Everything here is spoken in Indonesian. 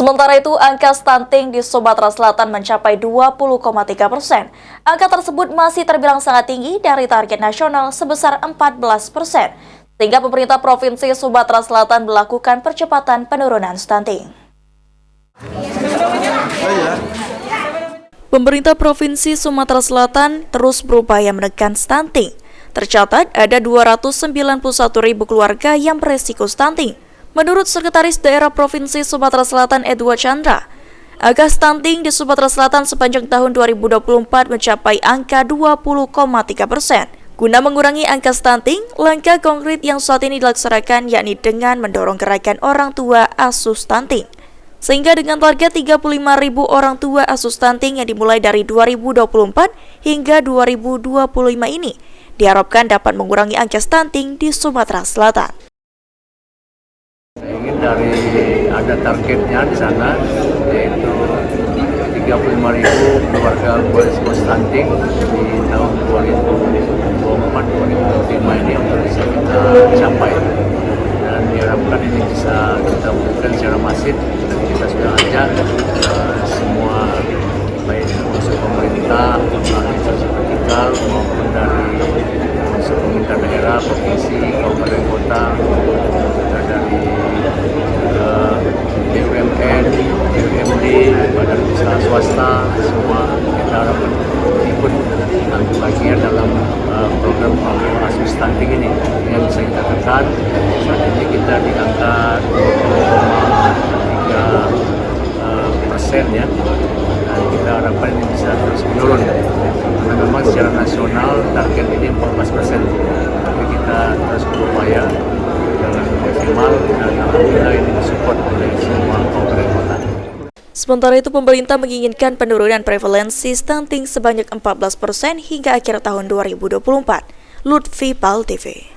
Sementara itu, angka stunting di Sumatera Selatan mencapai 20,3%. Angka tersebut masih terbilang sangat tinggi dari target nasional sebesar 14%. Sehingga pemerintah Provinsi Sumatera Selatan melakukan percepatan penurunan stunting. Pemerintah Provinsi Sumatera Selatan terus berupaya menekan stunting. Tercatat ada 291.000 keluarga yang beresiko stunting. Menurut Sekretaris Daerah Provinsi Sumatera Selatan Edward Chandra, angka stunting di Sumatera Selatan sepanjang tahun 2024 mencapai angka 20,3%. Guna mengurangi angka stunting, langkah konkret yang saat ini dilaksanakan yakni dengan mendorong gerakan orang tua asuh stunting. Sehingga dengan target 35.000 orang tua asuh stunting yang dimulai dari 2024 hingga 2025 ini, diharapkan dapat mengurangi angka stunting di Sumatera Selatan. Ingin ada targetnya di sana, yaitu 35.000 keluarga beresiko stunting di tahun 2024-2025 ini untuk bisa kita capai. Dan diharapkan ini bisa kita berikan secara masif. Dan kita sudah ajak semua, baik unsur pemerintah, instansi vertikal maupun dari unsur pemerintah daerah, provinsi, kabupaten kota, dari BUMN, BUMD, badan usaha swasta, semua kita harapkan ikut bagian dalam program asuh stunting ini yang bisa kita tekan. Saat ini kita di angka 2,3% ya, dan kita harapkan ini bisa terus menurun. Karena memang secara nasional target ini 14%, tapi kita terus berupaya dengan maksimal dan alhamdulillah ini disupport oleh semua kabupaten kota. Sementara itu, pemerintah menginginkan penurunan prevalensi stunting sebanyak 14% hingga akhir tahun 2024. Lutfi Pal TV.